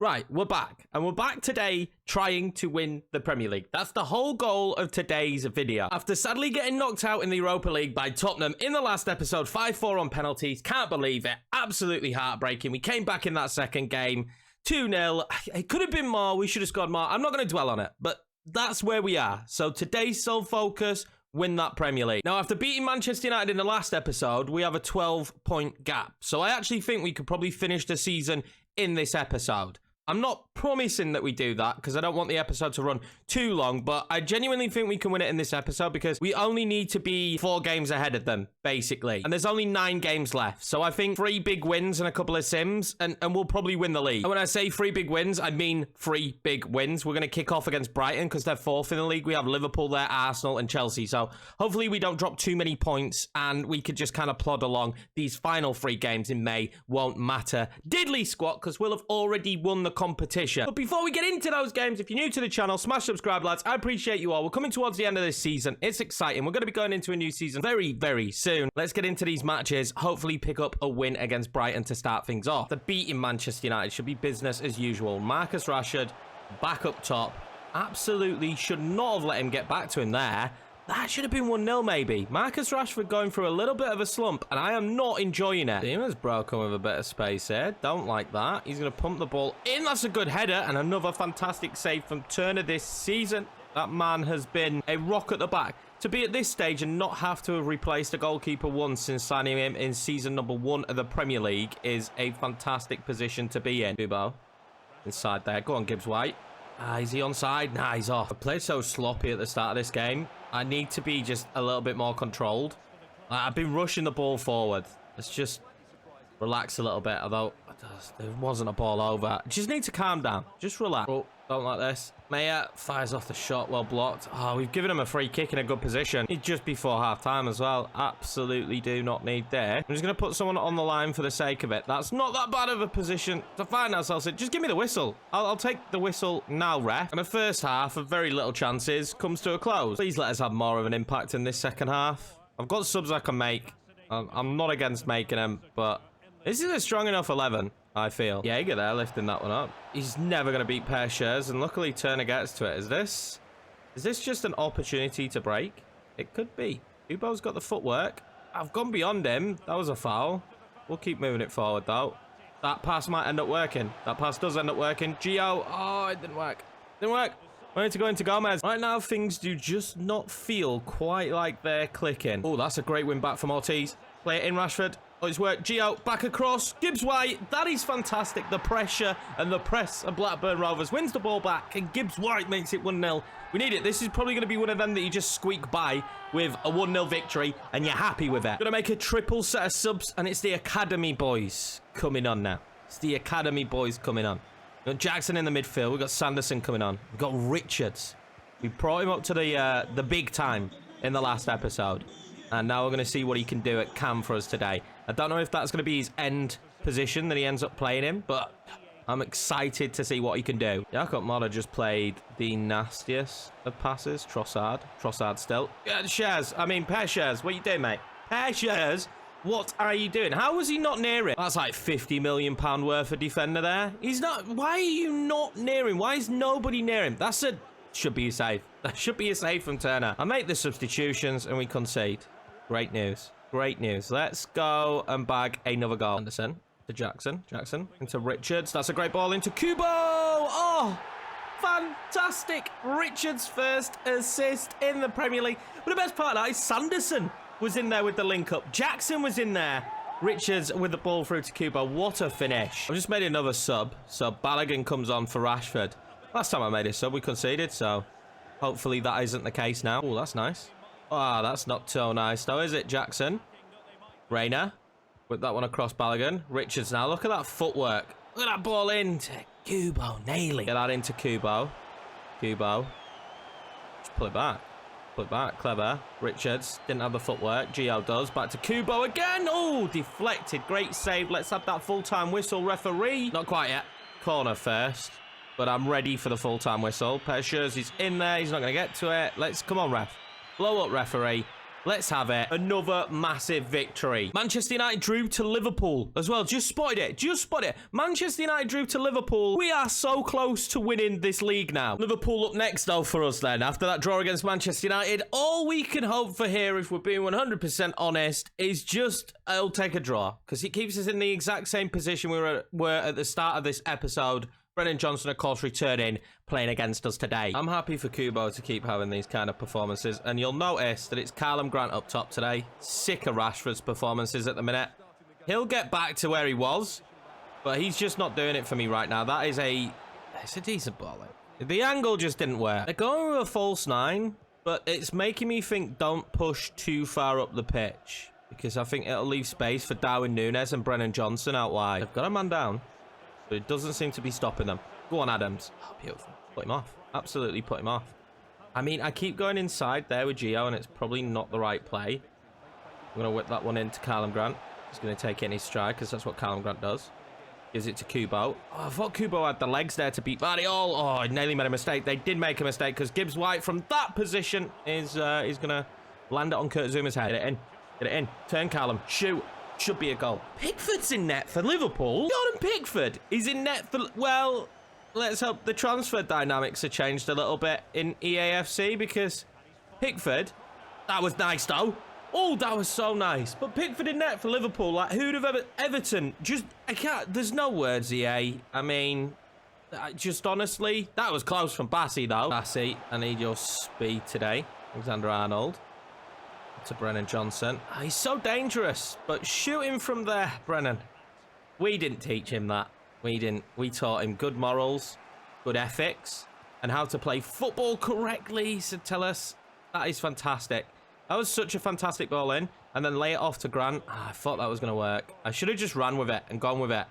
Right, we're back. And we're back today trying to win the Premier League. That's the whole goal of today's video. After sadly getting knocked out in the Europa League by Tottenham in the last episode, 5-4 on penalties. Can't believe it. Absolutely heartbreaking. We came back in that second game. 2-0. It could have been more. We should have scored more. I'm not going to dwell on it, but that's where we are. So today's sole focus, win that Premier League. Now, after beating Manchester United in the last episode, we have a 12-point gap. So I actually think we could probably finish the season in this episode. I'm not promising that we do that because I don't want the episode to run too long, but I genuinely think we can win it in this episode because we only need to be 4 games ahead of them, basically. And there's only 9 games left. So I think 3 big wins and a couple of sims, and we'll probably win the league. And when I say 3 big wins, I mean 3 big wins. We're going to kick off against Brighton because they're 4th in the league. We have Liverpool there, Arsenal, and Chelsea. So hopefully we don't drop too many points and we could just kind of plod along. These final 3 games in May won't matter diddly squat because we'll have already won the competition. But before we get into those games, if you're new to the channel, smash subscribe, lads. I appreciate you all. We're coming towards the end of this season. It's exciting. We're going to be going into a new season very, very soon. Let's get into these matches. Hopefully pick up a win against Brighton to start things off. The beating Manchester United should be business as usual. Marcus Rashford back up top. Absolutely should not have let him get back to him there. That should have been 1-0 maybe. Marcus Rashford going through a little bit of a slump, and I am not enjoying it. Seamer's broken with a bit of space here. Don't like that. He's going to pump the ball in. That's a good header, and another fantastic save from Turner this season. That man has been a rock at the back. To be at this stage and not have to have replaced a goalkeeper once since signing him in season number 1 of the Premier League is a fantastic position to be in. Kubo inside there. Go on, Gibbs White. Is he onside? Nah, he's off. I played so sloppy at the start of this game. I need to be just a little bit more controlled. I've been rushing the ball forward. Let's just relax a little bit, although there wasn't a ball over. Just need to calm down. Just relax. Oh, don't like this. Mayer fires off the shot, well blocked. Oh, we've given him a free kick in a good position. It's just before half-time as well. Absolutely do not need there. I'm just going to put someone on the line for the sake of it. That's not that bad of a position to find ourselves in. Just give me the whistle. I'll take the whistle now, ref. And the first half of very little chances comes to a close. Please let us have more of an impact in this second half. I've got subs I can make. I'm not against making them, but this is a strong enough 11. I feel. Jaeger there lifting that one up. He's never going to beat Per Shares, and luckily Turner gets to it. Is this just an opportunity to break? It could be. Kubo's got the footwork. I've gone beyond him. That was a foul. We'll keep moving it forward, though. That pass might end up working. That pass does end up working. Gio. Oh, it didn't work. Didn't work. We need to go into Gomez. Right now, things do just not feel quite like they're clicking. Oh, that's a great win back from Ortiz. Play it in, Rashford. Oh, it's worked. Gio, back across. Gibbs White. That is fantastic. The pressure and the press of Blackburn Rovers wins the ball back, and Gibbs White makes it 1-0. We need it. This is probably going to be one of them that you just squeak by with a 1-0 victory, and you're happy with it. Going to make a triple set of subs, and it's the Academy boys coming on now. It's the Academy boys coming on. We've got Jackson in the midfield. We've got Sanderson coming on. We've got Richards. We brought him up to the big time in the last episode. And now we're going to see what he can do at Cam for us today. I don't know if that's going to be his end position that he ends up playing in, but I'm excited to see what he can do. Jakob Mora just played the nastiest of passes. Trossard. Trossard still. Yeah, Shares. I mean, Per Shares. What are you doing, mate? Per Shares. What are you doing? How was he not near it? That's like £50 million worth of defender there. He's not. Why are you not near him? Why is nobody near him? That's a... Should be a save. That should be a save from Turner. I make the substitutions and we concede. Great news. Great news. Let's go and bag another goal. Anderson to Jackson. Jackson into Richards. That's a great ball into Kubo. Oh, fantastic. Richards' first assist in the Premier League. But the best part of that is Sanderson was in there with the link up. Jackson was in there. Richards with the ball through to Kubo. What a finish. I've just made another sub. So Balogun comes on for Rashford. Last time I made a sub, we conceded. So hopefully that isn't the case now. Oh, that's nice. Ah, that's not so nice, though, is it, Jackson? Reina. Whip that one across Balogun. Richards now. Look at that footwork. Look at that ball into Kubo. Nailing. Get that into Kubo. Kubo. Just pull it back. Pull it back. Clever. Richards. Didn't have the footwork. Gio does. Back to Kubo again. Oh, deflected. Great save. Let's have that full-time whistle, referee. Not quite yet. Corner first. But I'm ready for the full-time whistle. Per Shares is in there. He's not going to get to it. Let's... Come on, ref. Blow up, referee. Let's have it. Another massive victory. Manchester United drew to Liverpool as well. Just spotted it. Just spotted it. Manchester United drew to Liverpool. We are so close to winning this league now. Liverpool up next, though, for us then. After that draw against Manchester United, all we can hope for here, if we're being 100% honest, is just it'll take a draw. Because it keeps us in the exact same position we were at the start of this episode. Brennan Johnson, of course, returning, playing against us today. I'm happy for Kubo to keep having these kind of performances. And you'll notice that it's Callum Grant up top today. Sick of Rashford's performances at the minute. He'll get back to where he was, but he's just not doing it for me right now. That is it's a decent ball. The angle just didn't work. They're going with a false 9, but it's making me think don't push too far up the pitch, because I think it'll leave space for Darwin Núñez and Brennan Johnson out wide. They've got a man down, but it doesn't seem to be stopping them. Go on, Adams. Oh, beautiful. Put him off. Absolutely put him off. I mean, I keep going inside there with Gio, and it's probably not the right play. I'm going to whip that one into Callum Grant. He's going to take it in his stride, because that's what Callum Grant does. Gives it to Kubo. Oh, I thought Kubo had the legs there to beat Vardiol. Oh, I nearly made a mistake. They did make a mistake, because Gibbs White from that position is going to land it on Kurt Zuma's head. Get it in. Get it in. Turn Callum. Shoot. Should be a goal. Pickford's in net for Liverpool. Jordan Pickford is in net for... Well, let's hope the transfer dynamics are changed a little bit in EAFC, because Pickford... That was nice, though. Oh, that was so nice. But Pickford in net for Liverpool. Like, who'd have ever... Everton. Just... I can't... There's no words, EA. I mean... Just honestly... That was close from Bassey, though. Bassey, I need your speed today. Alexander-Arnold. To Brennan Johnson. Oh, he's so dangerous, but shooting from there, Brennan. We didn't teach him that. We didn't. We taught him good morals, good ethics, and how to play football correctly. So tell us, that is fantastic. That was such a fantastic ball in, and then lay it off to Grant. Oh, I thought that was going to work. I should have just ran with it and gone with it.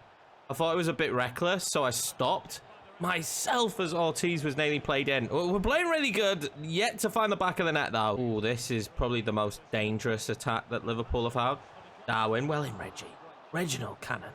I thought it was a bit reckless, so I stopped myself as Ortiz was nearly played in. We're playing really good, yet to find the back of the net, though. Oh, this is probably the most dangerous attack that Liverpool have had. Darwin, well in Reggie. Reginald Cannon.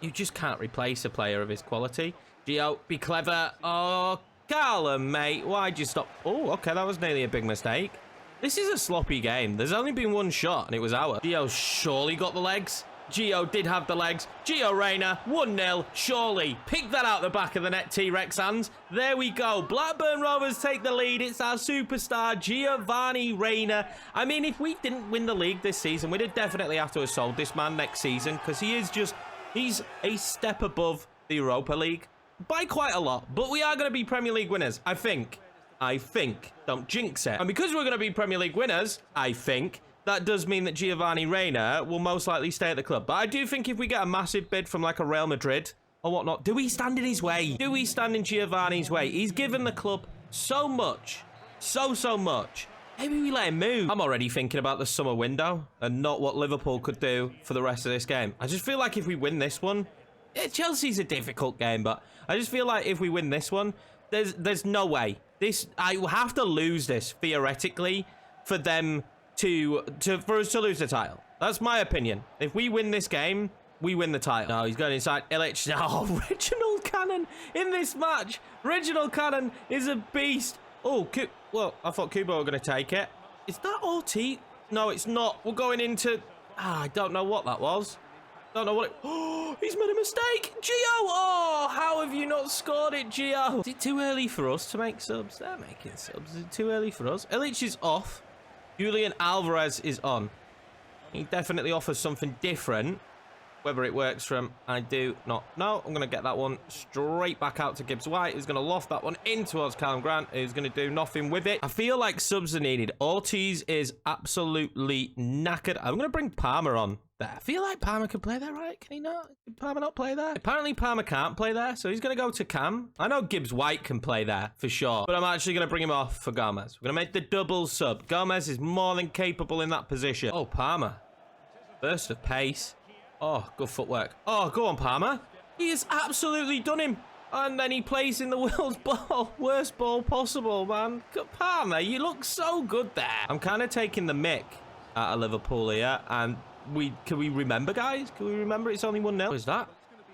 You just can't replace a player of his quality. Gio, be clever. Oh, Callum, mate. Why'd you stop? Oh, okay, that was nearly a big mistake. This is a sloppy game. There's only been one shot, and it was ours. Gio surely got the legs. Gio did have the legs. Gio Reyna, 1-0, surely. Pick that out the back of the net, T-Rex hands. There we go. Blackburn Rovers take the lead. It's our superstar, Giovanni Reyna. I mean, if we didn't win the league this season, we'd definitely have to have sold this man next season, because he's a step above the Europa League by quite a lot. But we are going to be Premier League winners, I think. Don't jinx it. And because we're going to be Premier League winners, I think... That does mean that Giovanni Reyna will most likely stay at the club. But I do think if we get a massive bid from like a Real Madrid or whatnot, do we stand in his way? Do we stand in Giovanni's way? He's given the club so much. So much. Maybe we let him move. I'm already thinking about the summer window and not what Liverpool could do for the rest of this game. I just feel like if we win this one... Yeah, Chelsea's a difficult game, but I just feel like if we win this one, there's no way. I will have to lose this, theoretically, for them... for us to lose the title. That's my opinion. If we win this game, we win the title. No, he's going inside. Illich. Oh, Reginald Cannon in this match. Reginald Cannon is a beast. Oh, well, I thought Kubo were going to take it. Is that Ortiz? No, it's not. We're going into... I don't know what that was. Don't know what it... Oh, he's made a mistake. Gio. Oh, how have you not scored it, Gio? Is it too early for us to make subs? They're making subs. Is it too early for us? Illich is off. Julian Alvarez is on. He definitely offers something different. Whether it works for him, I do not know. I'm going to get that one straight back out to Gibbs White, who's going to loft that one in towards Callum Grant, who's going to do nothing with it. I feel like subs are needed. Ortiz is absolutely knackered. I'm going to bring Palmer on there. I feel like Palmer can play there, right? Can he not? Can Palmer not play there? Apparently Palmer can't play there, so he's going to go to Cam. I know Gibbs White can play there for sure, but I'm actually going to bring him off for Gomez. We're going to make the double sub. Gomez is more than capable in that position. Oh, Palmer. Burst of pace. Oh, good footwork. Oh, go on, Palmer. He has absolutely done him. And then he plays in the world's ball. Worst ball possible, man. Palmer, you look so good there. I'm kind of taking the mick out of Liverpool here. And can we remember, guys? Can we remember it's only 1-0?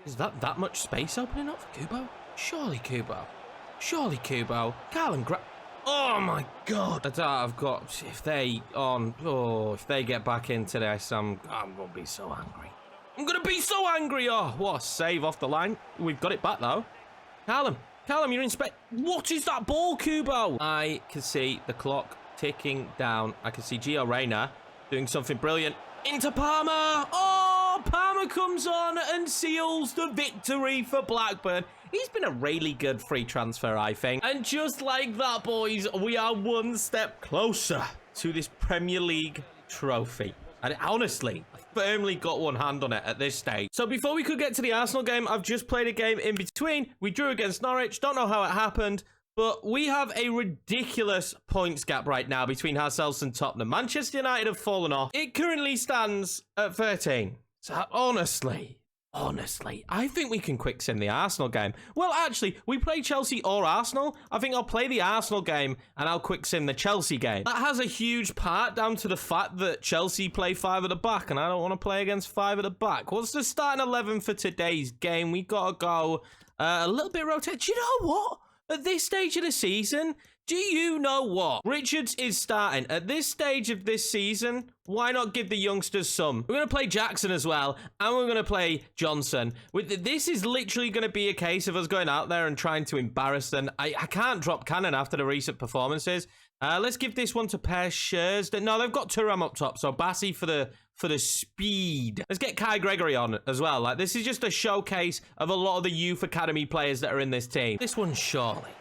Is that much space opening up for Kubo? Surely Kubo. Callum Grant. Oh my God. I've got, if they get back into this, I'm going to be so angry. I'm going to be so angry. Oh, what a save off the line. We've got it back though. Callum, you're in spec. What is that ball, Kubo? I can see the clock ticking down. I can see Gio Reyna doing something brilliant. Into Palmer. Oh, Palmer comes on and seals the victory for Blackburn. He's been a really good free transfer, I think. And just like that, boys, we are one step closer to this Premier League trophy. And honestly, I firmly got one hand on it at this stage. So before we could get to the Arsenal game, I've just played a game in between. We drew against Norwich. Don't know how it happened. But we have a ridiculous points gap right now between ourselves and Tottenham. Manchester United have fallen off. It currently stands at 13. So honestly, I think we can quick sim the Arsenal game. Well, actually, we play Chelsea or Arsenal. I think I'll play the Arsenal game and I'll quick sim the Chelsea game. That has a huge part down to the fact that Chelsea play 5 at the back and I don't want to play against 5 at the back. What's the starting 11 for today's game? We got to go a little bit rotate. Do you know what? At this stage of the season, do you know what? Richards is starting. At this stage of this season, why not give the youngsters some? We're going to play Jackson as well, and we're going to play Johnson. This is literally going to be a case of us going out there and trying to embarrass them. I can't drop Cannon after the recent performances. Let's give this one to Per Schuurs. No, they've got Thuram up top, so Bassi for the speed. Let's get Kai Gregory on as well. Like, this is just a showcase of a lot of the youth academy players that are in this team. This one surely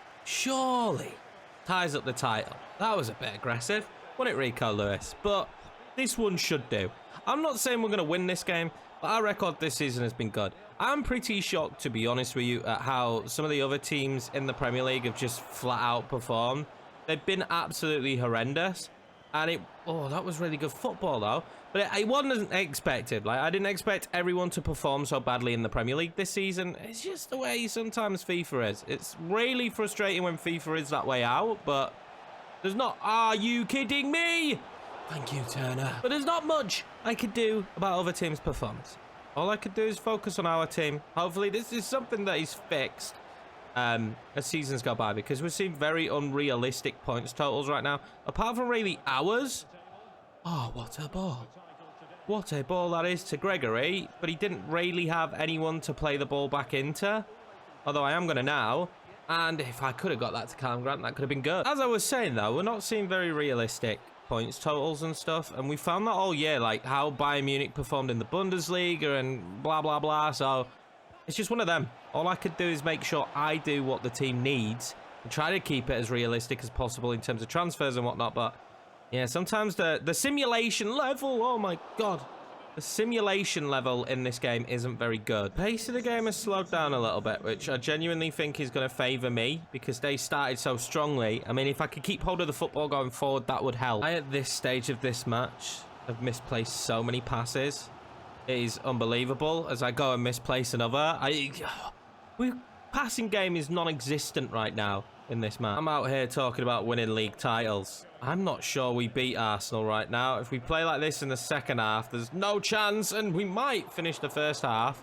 ties up the title. That was a bit aggressive, wasn't it, Rico Lewis? But this one should do. I'm not saying we're going to win this game, but our record this season has been good. I'm pretty shocked, to be honest with you, at how some of the other teams in the Premier League have just flat out performed. They've been absolutely horrendous. And that was really good football, though. But it wasn't expected. Like, I didn't expect everyone to perform so badly in the Premier League this season. It's just the way sometimes FIFA is. It's really frustrating when FIFA is that way out, but there's not... Are you kidding me? Thank you, Turner. But there's not much I could do about other teams' performance. All I could do is focus on our team. Hopefully, this is something that is fixed as seasons go by, because we're seeing very unrealistic points totals right now. Apart from really ours. Oh, what a ball. What a ball that is to Gregory, but he didn't really have anyone to play the ball back into. Although I am going to now. And if I could have got that to Callum Grant, that could have been good. As I was saying, though, we're not seeing very realistic points totals and stuff. And we found that all year, like how Bayern Munich performed in the Bundesliga and blah, blah, blah. So it's just one of them. All I could do is make sure I do what the team needs and try to keep it as realistic as possible in terms of transfers and whatnot. But yeah, sometimes the simulation level, oh my God, the simulation level in this game isn't very good. Pace of the game has slowed down a little bit, which I genuinely think is going to favour me because they started so strongly. I mean, if I could keep hold of the football going forward, that would help. I, at this stage of this match, have misplaced so many passes. It is unbelievable as I go and misplace another. Passing game is non-existent right now in this match. I'm out here talking about winning league titles. I'm not sure we beat Arsenal right now. If we play like this in the second half, there's no chance, and we might finish the first half.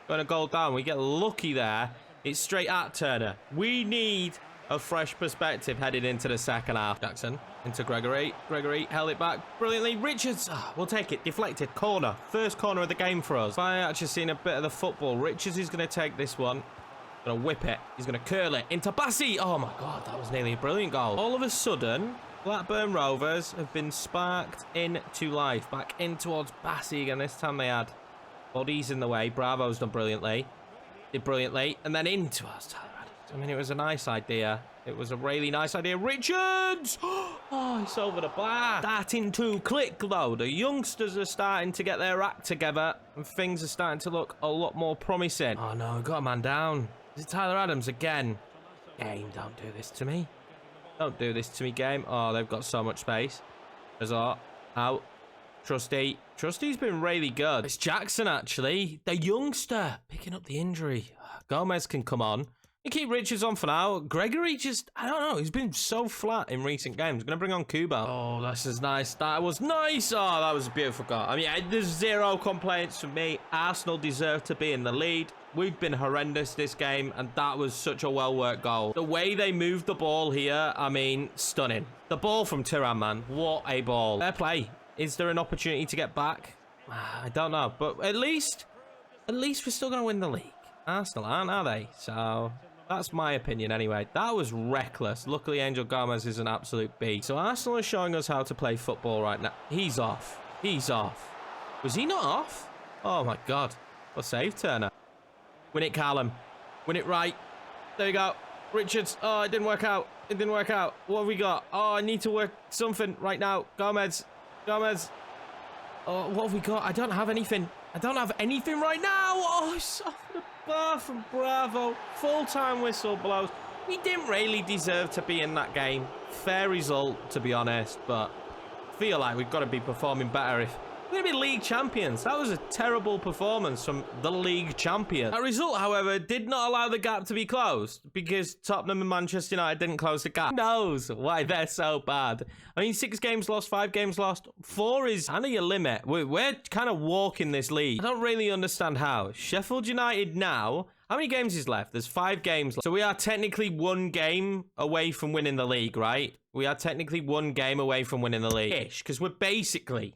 Going a goal down, we get lucky there. It's straight at Turner. We need a fresh perspective headed into the second half. Jackson into Gregory. Gregory held it back brilliantly. Richards, we'll take it. Deflected. Corner. First corner of the game for us. If I actually seen a bit of the football, Richards is going to take this one. Going to whip it. He's going to curl it into Bassi. Oh my God, that was nearly a brilliant goal. All of a sudden, Blackburn Rovers have been sparked into life. Back in towards Bassi again. This time they had bodies in the way. Bravo's done brilliantly. Did brilliantly. And then into us. I mean, it was a nice idea. It was a really nice idea. Richards! Oh, it's over the bar. Starting to click, though. The youngsters are starting to get their act together, and things are starting to look a lot more promising. Oh, no, got a man down. Is it Tyler Adams again? Game, don't do this to me. Don't do this to me, game. Oh, they've got so much space. Azar, out. Trusty. Trusty's been really good. It's Jackson, actually. The youngster picking up the injury. Gomez can come on. You keep Richards on for now. Gregory just, I don't know, he's been so flat in recent games. Going to bring on Kubo. Oh, this is nice. That was nice. Oh, that was a beautiful goal. I mean, there's zero complaints from me. Arsenal deserve to be in the lead. We've been horrendous this game, and that was such a well-worked goal. The way they moved the ball here, I mean, stunning. The ball from Tiran, man. What a ball. Fair play. Is there an opportunity to get back? I don't know, but at least we're still going to win the league. Arsenal aren't, are they? So that's my opinion anyway. That was reckless. Luckily, Angel Gomez is an absolute beast. So Arsenal is showing us how to play football right now. He's off. He's off. Was he not off? Oh my God. What save, Turner. Win it, Callum. Win it right. There you go. Richards. Oh, it didn't work out. It didn't work out. What have we got? Oh, I need to work something right now. Gomez. Gomez. Oh, what have we got? I don't have anything. I don't have anything right now. Oh, softened a bar from Bravo. Full-time whistle blows. We didn't really deserve to be in that game. Fair result, to be honest, but I feel like we've got to be performing better if we're going to be league champions. That was a terrible performance from the league champion. That result, however, did not allow the gap to be closed because Tottenham and Manchester United didn't close the gap. Who knows why they're so bad? I mean, 6 games lost, 5 games lost. 4 is kind of your limit. We're kind of walking this league. I don't really understand how. Sheffield United now, how many games is left? There's 5 games left. So we are technically 1 game away from winning the league, right? We are technically 1 game away from winning the league. Ish, because we're basically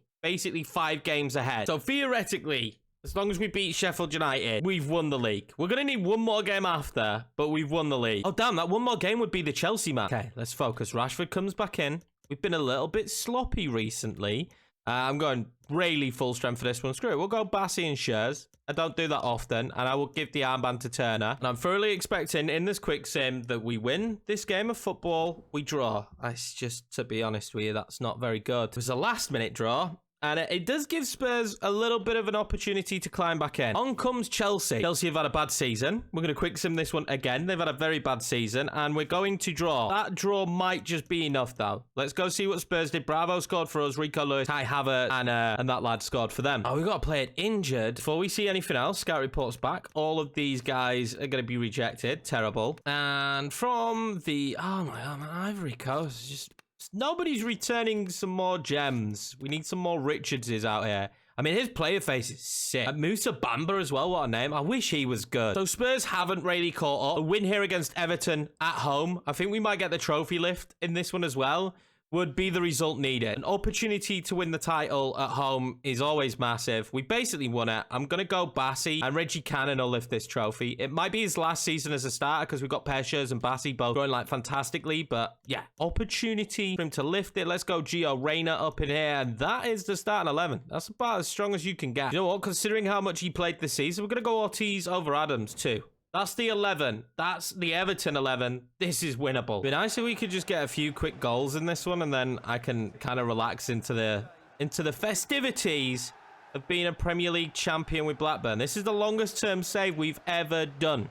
5 games ahead. So theoretically, as long as we beat Sheffield United, we've won the league. We're going to need 1 more game after, but we've won the league. Oh, damn, that 1 more game would be the Chelsea match. Okay, let's focus. Rashford comes back in. We've been a little bit sloppy recently. I'm going really full strength for this one. Screw it. We'll go Bassey and Schürrle. I don't do that often, and I will give the armband to Turner. And I'm thoroughly expecting in this quick sim that we win this game of football. We draw. It's just, to be honest with you, that's not very good. It was a last-minute draw. And it does give Spurs a little bit of an opportunity to climb back in. On comes Chelsea. Chelsea have had a bad season. We're going to quick sim this one again. They've had a very bad season. And we're going to draw. That draw might just be enough, though. Let's go see what Spurs did. Bravo scored for us. Rico Lewis, Kai Havertz, and that lad scored for them. Oh, we've got to play it injured. Before we see anything else, scout reports back. All of these guys are going to be rejected. Terrible. And from the... Oh, my God, Ivory Coast. Just... Nobody's returning some more gems. We need some more Richardses out here. I mean, his player face is sick. Musa Bamba as well, what a name. I wish he was good. So Spurs haven't really caught up. A win here against Everton at home. I think we might get the trophy lift in this one as well. Would be the result needed. An opportunity to win the title at home is always massive. We basically won it. I'm going to go Bassey, and Reggie Cannon will lift this trophy. It might be his last season as a starter because we've got Schürrle and Bassey both going like fantastically, but yeah, opportunity for him to lift it. Let's go Gio Reyna up in here, and that is the starting 11. That's about as strong as you can get. You know what? Considering how much he played this season, we're going to go Ortiz over Adams too. That's the 11. That's the Everton 11. This is winnable. It'd be nice if we could just get a few quick goals in this one, and then I can kind of relax into the festivities of being a Premier League champion with Blackburn. This is the longest term save we've ever done.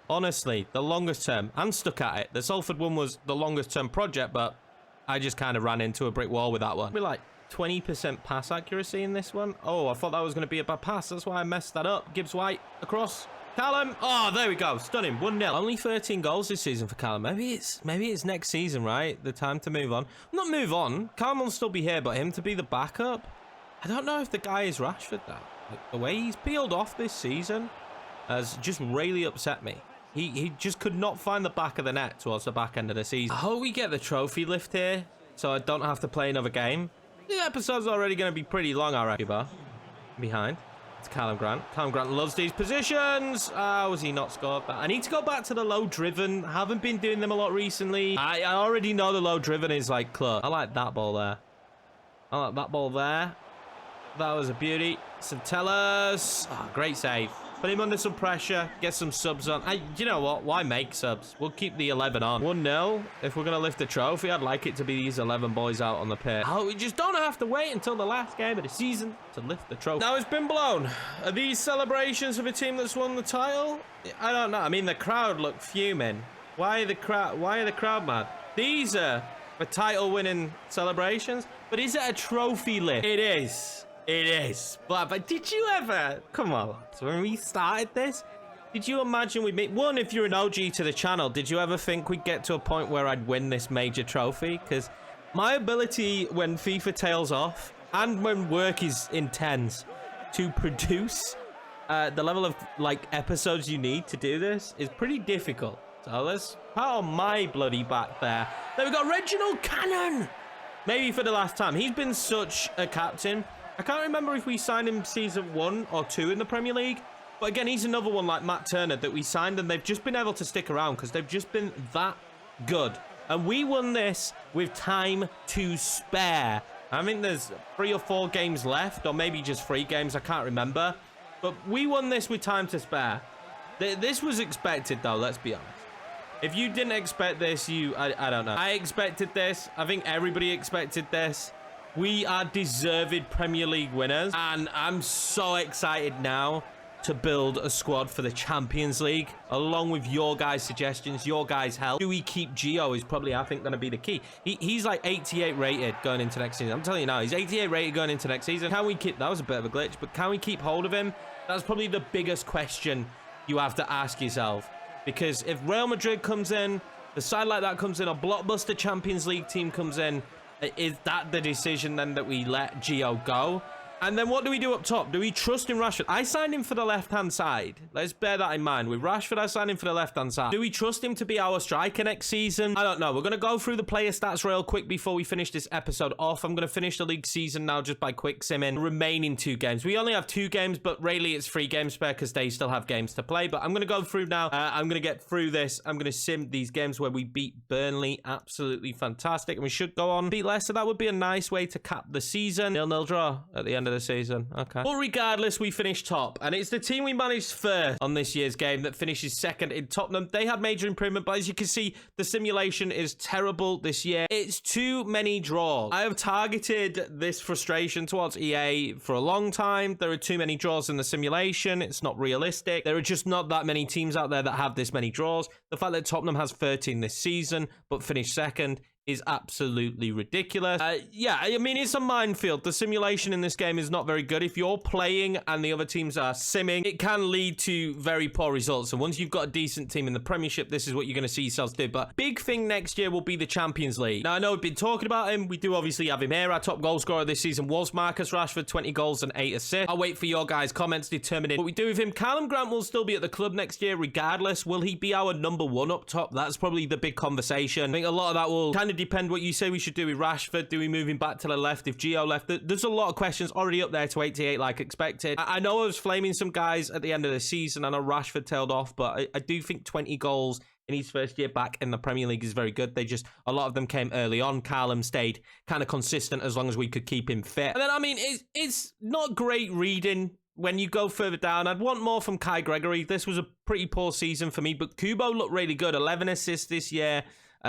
Honestly, the longest term. And stuck at it. The Salford one was the longest term project, but I just kind of ran into a brick wall with that one. We're like 20% pass accuracy in this one. Oh, I thought that was going to be a bad pass. That's why I messed that up. Gibbs White across. Callum. Oh, there we go. Stunning. 1-0. Only 13 goals this season for Callum. Maybe it's next season, right? The time to move on. Not move on. Callum will still be here, but him to be the backup. I don't know if the guy is Rashford, though. Like, the way he's peeled off this season has just really upset me. He just could not find the back of the net towards the back end of the season. I hope we get the trophy lift here, so I don't have to play another game. The episode's already going to be pretty long, I reckon. Behind. It's Callum Grant. Callum Grant loves these positions. Was he not scored? I need to go back to the low driven. Haven't been doing them a lot recently. I already know the low driven is like club. I like that ball there. I like that ball there. That was a beauty. Centellas. Oh, great save. Put him under some pressure. Get some subs on. You know what? Why make subs? We'll keep the 11 on. 1-0. If we're going to lift the trophy, I'd like it to be these 11 boys out on the pitch. Oh, we just don't have to wait until the last game of the season to lift the trophy. Now it's been blown. Are these celebrations of a team that's won the title? I don't know. I mean, the crowd look fuming. Why are the crowd mad? These are for title-winning celebrations. But is it a trophy lift? It is. It is. But did you ever... Come on, lads. When we started this, did you imagine we'd make... One, if you're an OG to the channel, did you ever think we'd get to a point where I'd win this major trophy? Because my ability when FIFA tails off and when work is intense to produce the level of like episodes you need to do this is pretty difficult. So let's pat on my bloody back there. Then we got Reginald Cannon. Maybe for the last time. He's been such a captain. I can't remember if we signed him season 1 or 2 in the Premier League. But again, he's another one like Matt Turner that we signed, and they've just been able to stick around because they've just been that good. And we won this with time to spare. I think there's 3 or 4 games left, or maybe just 3 games. I can't remember. But we won this with time to spare. This was expected, though, let's be honest. If you didn't expect this, I don't know. I expected this. I think everybody expected this. We are deserved Premier League winners. And I'm so excited now to build a squad for the Champions League, along with your guys' suggestions, your guys' help. Do we keep Gio is probably, I think, going to be the key. He's like 88 rated going into next season. I'm telling you now, he's 88 rated going into next season. Can we keep, that was a bit of a glitch, but can we keep hold of him? That's probably the biggest question you have to ask yourself. Because if Real Madrid comes in, a side like that comes in, a blockbuster Champions League team comes in, is that the decision then that we let Gio go? And then what do we do up top? Do we trust in Rashford? I signed him for the left-hand side. Let's bear that in mind. With Rashford, I signed him for the left-hand side. Do we trust him to be our striker next season? I don't know. We're going to go through the player stats real quick before we finish this episode off. I'm going to finish the league season now just by quick simming. Remaining 2 games. We only have 2 games, but really it's 3 games spare because they still have games to play. But I'm going to go through now. I'm going to get through this. I'm going to sim these games where we beat Burnley. Absolutely fantastic. And we should go on beat Leicester. That would be a nice way to cap the season. 0-0 draw at the end of the season. Okay. But regardless, we finished top. And it's the team we managed first on this year's game that finishes second in Tottenham. They had major improvement, but as you can see, the simulation is terrible this year. It's too many draws. I have targeted this frustration towards EA for a long time. There are too many draws in the simulation. It's not realistic. There are just not that many teams out there that have this many draws. The fact that Tottenham has 13 this season, but finished second, is absolutely ridiculous. Yeah, I mean, it's a minefield. The simulation in this game is not very good. If you're playing and the other teams are simming, it can lead to very poor results. And once you've got a decent team in the Premiership, this is what you're going to see yourselves do. But big thing next year will be the Champions League. Now, I know we've been talking about him. We do obviously have him here. Our top goal scorer this season was Marcus Rashford, 20 goals and 8 assists. I'll wait for your guys' comments determining what we do with him. Callum Grant will still be at the club next year regardless. Will he be our number 1 up top? That's probably the big conversation. I think a lot of that will kind of depend what you say we should do with Rashford. Do we move him back to the left if Gio left? There's a lot of questions already up there to 88 like expected. I know I was flaming some guys at the end of the season. I know Rashford tailed off, but I do think 20 goals in his first year back in the Premier League is very good. A lot of them came early on. Callum stayed kind of consistent as long as we could keep him fit. And then, I mean, it's not great reading when you go further down. I'd want more from Kai Gregory. This was a pretty poor season for me, but Kubo looked really good. 11 assists this year.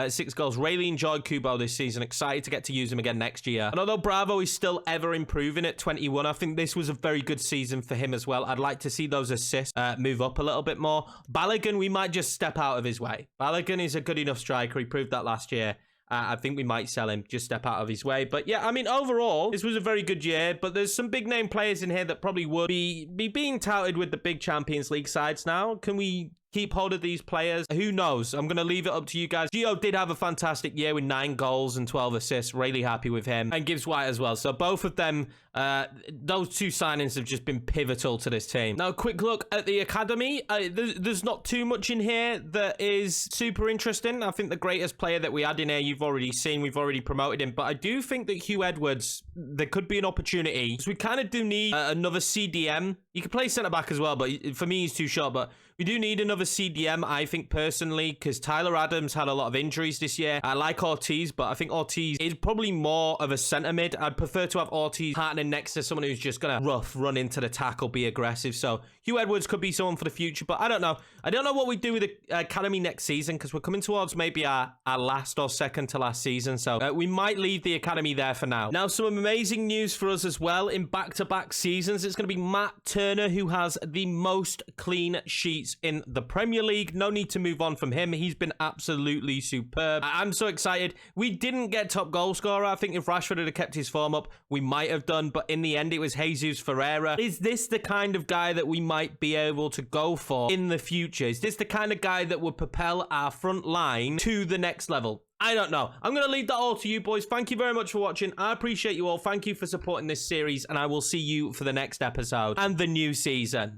6 goals. Really enjoyed Kubo this season. Excited to get to use him again next year. And although Bravo is still ever improving at 21, I think this was a very good season for him as well. I'd like to see those assists move up a little bit more. Balogun, we might just step out of his way. Balogun is a good enough striker. He proved that last year. I think we might sell him, just step out of his way. But yeah, I mean, overall, this was a very good year. But there's some big name players in here that probably would be being touted with the big Champions League sides now. Can we keep hold of these players? Who knows? I'm going to leave it up to you guys. Gio did have a fantastic year with 9 goals and 12 assists. Really happy with him. And Gibbs White as well. So both of them, those 2 signings have just been pivotal to this team. Now, a quick look at the academy. There's not too much in here that is super interesting. I think the greatest player that we had in here, you've already seen. We've already promoted him. But I do think that Hugh Edwards, there could be an opportunity. So we kind of do need another CDM. You could play centre-back as well, but for me, he's too short. But we do need another CDM, I think, personally, because Tyler Adams had a lot of injuries this year. I like Ortiz, but I think Ortiz is probably more of a centre mid. I'd prefer to have Ortiz partnering next to someone who's just going to run into the tackle, be aggressive. So Hugh Edwards could be someone for the future, but I don't know. I don't know what we do with the academy next season, because we're coming towards maybe our last or second to last season. So we might leave the academy there for now. Now, some amazing news for us as well in back-to-back seasons. It's going to be Matt Turner, who has the most clean sheets in the Premier League. No need to move on from him. He's been absolutely superb. I'm so excited. We didn't get top goal scorer. I think if Rashford had kept his form up, we might have done, but in the end, it was Jesus Ferreira. Is this the kind of guy that we might be able to go for in the future? Is this the kind of guy that would propel our front line to the next level? I don't know. I'm going to leave that all to you boys. Thank you very much for watching. I appreciate you all. Thank you for supporting this series, and I will see you for the next episode and the new season.